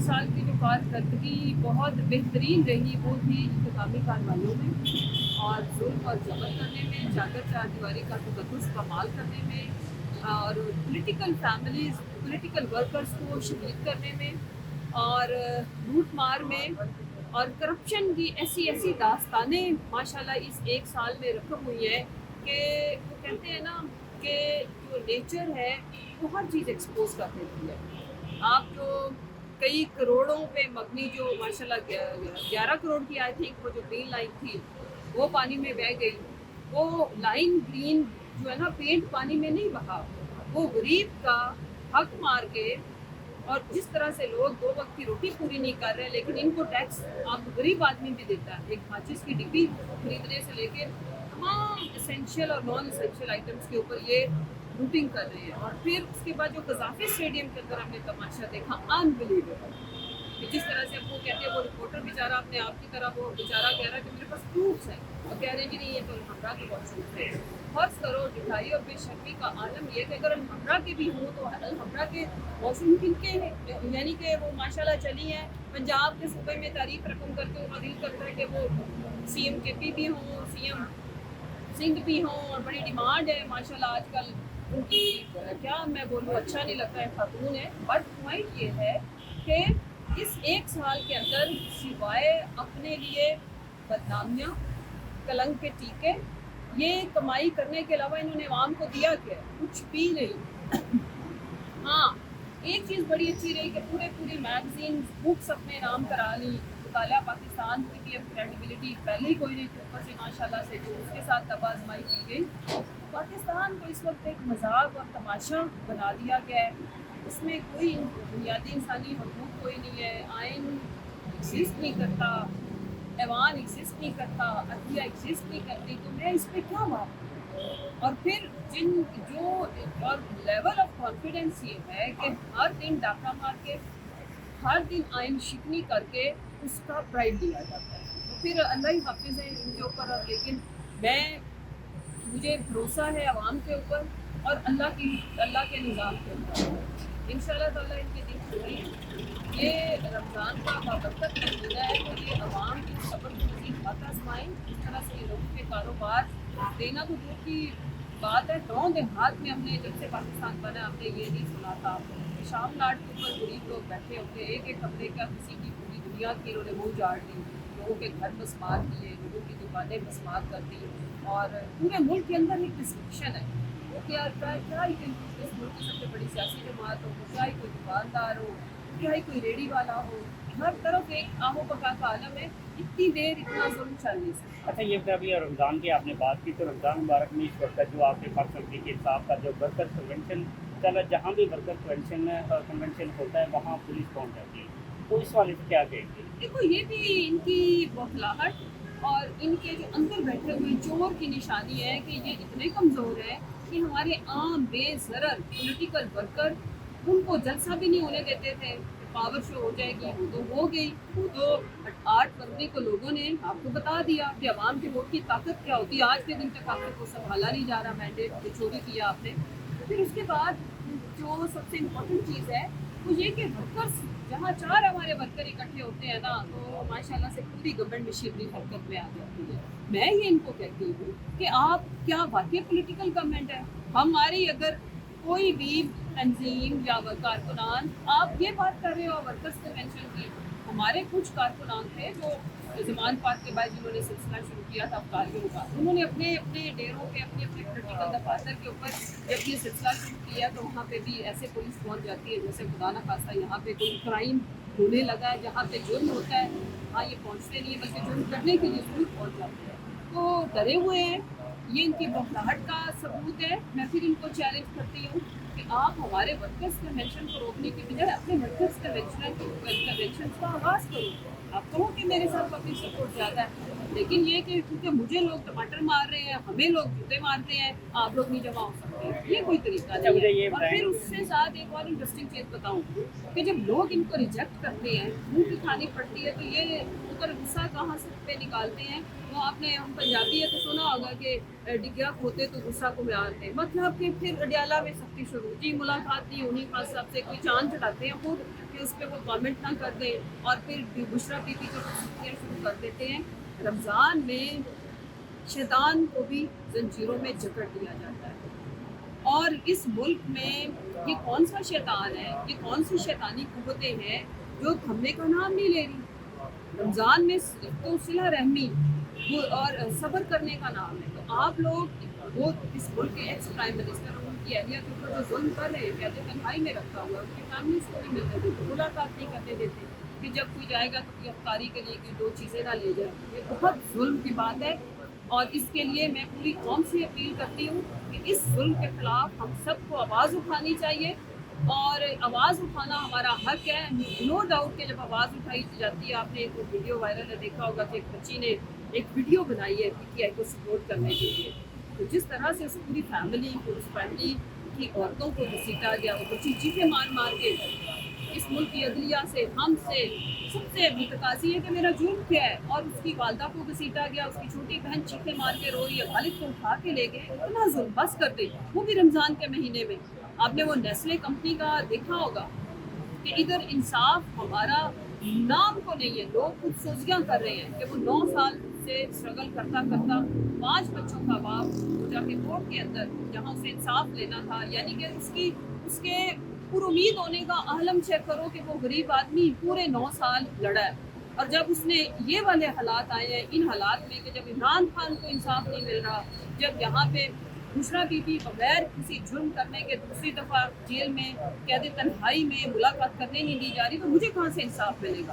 साल की जो कारकर्दगी बहुत बेहतरीन रही वो थी इंतकामी कार्रवाइयों में और जुल्म और जबर करने में, चादर चारदीवारी का तकद्दुस कमाल करने में और पॉलिटिकल फैमिलीज, पॉलिटिकल वर्कर्स को शहीद करने में और लूट मार में और करप्शन की ऐसी ऐसी दास्तानें माशाल्लाह इस एक साल में रकम हुई है कि वो कहते हैं ना कि जो नेचर है वो हर चीज़ एक्सपोज कर देती है। आप जो कई करोड़ों पे मबनी जो माशाल्लाह 11 करोड़ की आई थिंक वो जो ग्रीन लाइन थी वो पानी में बह गई। वो लाइन ग्रीन जो है ना पेंट पानी में नहीं बहा, वो गरीब का हक मार के और जिस तरह से लोग 2 वक्त की रोटी पूरी नहीं कर रहे लेकिन इनको टैक्स आप गरीब आदमी भी देता है। एक माचिस की डिब्बी खरीदने से लेकर तमाम एसेंशियल और नॉन एसेंशियल आइटम्स के ऊपर ये लूटिंग कर रहे हैं। और फिर उसके बाद जो कज़ाफ़ी स्टेडियम के अंदर हमने तमाशा देखा, अनबिलीवेबल। जिस तरह से वो कहते हैं वो रिपोर्टर बेचारा अपने आप की तरह वो बेचारा कह रहा है कि मेरे पास प्रूफ्स हैं और कह रहे हैं कि नहीं ये तो हमरा के वॉशरूम है। फर्ज करो ढिठाई और बेशर्मी का आलम ये कि अगर हमरा के भी हों तो हमरा के वॉशरूम किनके हैं, यानी कि वो माशाल्लाह चली हैं पंजाब के सूबे में तारीफ रकम करके उनका दिल करता है कि वो CM KP भी हों, CM सिंह भी हों और बड़ी डिमांड है माशाल्लाह आजकल उनकी। क्या मैं बोलूँ, अच्छा नहीं लगता है, खातून है। बट पॉइंट ये है कि इस एक साल के अंदर सिवाय अपने लिए बदनामियाँ, कलंक के टीके, ये कमाई करने के अलावा इन्होंने आवाम को दिया क्या? कुछ भी नहीं। हाँ, एक चीज़ बड़ी अच्छी रही कि पूरी मैगजीन बुक्स अपने नाम करा ली। मुताला पाकिस्तान की भी अब क्रेडिबिलिटी पहले ही कोई नहीं थी, ऊपर से माशाल्लाह से जो उसके साथ तबाज़माई की गई। पाकिस्तान को इस वक्त एक मजाक और तमाशा बना दिया गया है। इसमें कोई बुनियादी इंसानी हकूक़ कोई नहीं है, आइन एग्जिस्ट नहीं करता, ऐवान एग्जिस्ट नहीं करता, अदलिया एग्जिस्ट नहीं करती, तो मैं इस पर क्या मारूँ? और फिर जो और लेवल ऑफ कॉन्फिडेंस ये है कि हर दिन डाका मार के, हर दिन आइन शिकनी करके उसका प्राइड लिया जाता है। तो फिर अल्लाह ही हाफिज़ है इनके ऊपर। और लेकिन मुझे भरोसा है अवाम के ऊपर और अल्लाह के निज़ाम के ऊपर। इंशाअल्लाह ताला इनके दिन खुलेंगे। ये रमज़ान का बाबरकत महीना है तो ये अवाम की सब्र को मज़ीद आता आजमाएं। इस तरह से ये लोगों के कारोबार देना तो दूर की बात है, गाँव देहात में हमने जब से पाकिस्तान बना हमने ये नहीं सुना था कि शाम नाट के ऊपर गरीब लोग बैठे होते, एक एक कमरे का किसी की पूरी दुनिया की इन्होंने मुँह झाड़ दी, लोगों के घर बसमार किए, लोगों की दुकानें बसमार कर दी और पूरे मुल्क के अंदर एक डिस्ट्रक्शन है। वो क्या ही इस मुल्क की सबसे बड़ी सियासी जमात हो, क्या ही कोई दुकानदार हो, क्या ही कोई रेडी वाला हो, हर तरफ एक आहो पका का आलम है। इतनी देर इतना जुल्म चल नहीं सकता। अच्छा, ये अभी रमज़ान की आपने बात की तो रमज़ान मुबारक में इस वक्त जो आपके पास तहरीक इंसाफ का जो वर्कर कन्वेंशन चला, जहाँ भी वर्कर कन्वेंशन होता है वहाँ पुलिस पहुँच जाती है, तो इस वाले से क्या कहेंगे? देखो ये भी इनकी बौखलाहट और इनके जो अंदर बैठे हुए चोर की निशानी है कि ये इतने कमज़ोर है कि हमारे आम बेज़रर पॉलिटिकल वर्कर उनको जलसा भी नहीं होने देते थे। पावर शो हो जाएगी, वो तो हो गई, वो तो 8 फरवरी को लोगों ने आपको बता दिया कि अवाम के वोट की ताकत क्या होती है। आज के दिन तक आपको संभाला नहीं जा रहा, मैंडेट जो चोरी किया आपने। फिर उसके बाद जो सबसे इम्पोर्टेंट चीज़ है वो ये कि वर्कर्स जहाँ 4 हमारे वर्कर इकट्ठे होते हैं ना तो माशाल्लाह से पूरी गवर्नमेंट मशीनरी हरकत में आ जाती है। मैं ये इनको कहती हूँ कि आप क्या वाकई पॉलिटिकल गवर्नमेंट है? हमारी अगर कोई भी तंजीम या कारकुनान, आप ये बात कर रहे हो वर्कर्स कन्वेंशन की, हमारे कुछ कारकुनान थे जो ज़मान पाक के बाद जिन्होंने सिलसिला शुरू किया था अफगानियों का, उन्होंने अपने अपने डेरों पे अपने अपने पॉलिटिकल दफातर के ऊपर जब ये सिलसिला शुरू किया तो वहाँ पे भी ऐसे पुलिस पहुँच जाती है जैसे खुदा न खास्ता यहाँ पे कोई क्राइम होने लगा है, जहाँ पे जुर्म होता है वहाँ ये पहुँचते नहीं है बल्कि जुर्म करने के लिए जरूर पहुँच जाते हैं। तो डरे हुए हैं, ये इनकी बौखलाहट का सबूत है। मैं फिर इनको चैलेंज करती हूँ कि आप हमारे वर्कर्स कन्वेंशन को रोकने की बजाय अपने वर्कर्स कन्वेंशन का आगाज़ करो। आप कहो कि मेरे साथ पब्लिक सपोर्ट ज़्यादा है, लेकिन ये कि क्योंकि मुझे लोग टमाटर मार रहे हैं, हमें लोग जूते मारते हैं, आप लोग नहीं जमा हो सकते। ये कोई तरीका अच्छा, नहीं मुझे ये है। और बताएं- फिर उससे साथ एक और इंटरेस्टिंग चीज़ बताऊं कि जब लोग इनको रिजेक्ट करते हैं, मुंह की खानी पड़ती है, तो ये ऊपर गुस्सा कहाँ से पे निकालते हैं। वो आपने, हम पंजाबी है तो सुना होगा कि डिग्या खोते तो गुस्सा को मारते, मतलब कि फिर अडियाला में सख्ती शुरू जी, मुलाकात नहीं होनी खास साहब से, कोई चांद चढ़ाते हैं खुद कि उस पर वो कमेंट ना कर दें और फिर बुशरा बीबी को सख्तियाँ शुरू कर देते हैं। रमज़ान में शैतान को भी जंजीरों में जकड़ दिया जाता है। और इस मुल्क में ये कौन सा शैतान है, ये कौन सी शैतानी कुव्वतें हैं जो थमने का नाम नहीं ले रही। रमज़ान में तो सिला रहमी और सब्र करने का नाम है। तो आप लोग वो इस मुल्क के एक्स प्राइम मिनिस्टर और उनकी अहलिया के ऊपर जो जुल्म कर रहे हैं, कहते तन्हाई में रखा हुआ है, उनकी फैमिलीज को नहीं मिलने देते, मुलाकात नहीं करने देते कि जब कोई जाएगा तो कोई अफ्तारी के लिए कोई 2 चीज़ें ना ले जाए। ये बहुत जुल्म की बात है और इसके लिए मैं पूरी कौम से अपील करती हूँ कि इस जुल्म के खिलाफ हम सबको आवाज़ उठानी चाहिए और आवाज़ उठाना हमारा हक है। नो डाउट कि जब आवाज़ उठाई जाती है, आपने एक वीडियो वायरल है देखा होगा कि एक बच्ची ने एक वीडियो बनाई है पीटीआई को सपोर्ट करने के लिए, तो जिस तरह से उस पूरी फैमिली को, उस फैमिली की औरतों को घसीटा गया, वो बच्ची चीखे मार मार के इस मुल्क की अदलिया से, हमसे सबसे मुतकासी है कि मेरा जुर्म क्या है, और उसकी वालदा को घसीटा गया, उसकी छोटी बहन चीखे मार के रो रही है, वालिद को उठा के ले गए। इतना जुल्म बस कर दे, वो भी रमज़ान के महीने में। आपने वो नेस्ले कंपनी का देखा होगा कि इधर इंसाफ हमारा नाम को नहीं है। लोग कुछ सोचियाँ कर रहे हैं कि वो 9 साल से स्ट्रगल करता करता 5 बच्चों का बाप वो जाके कोर्ट के अंदर जहाँ उसे इंसाफ लेना था, यानी कि उसके पुरुमीद होने का आलम चेक करो कि वो गरीब आदमी पूरे 9 साल लड़ा है। और जब उसने ये वाले हालात आए हैं, इन हालात में कि जब इमरान खान को इंसाफ नहीं मिल रहा, जब यहाँ पे बुशरा बीबी बगैर किसी जुर्म करने के दूसरी दफ़ा जेल में कैद तन्हाई में मुलाकात करने नहीं दी जा रही, तो मुझे कहाँ से इंसाफ मिलेगा।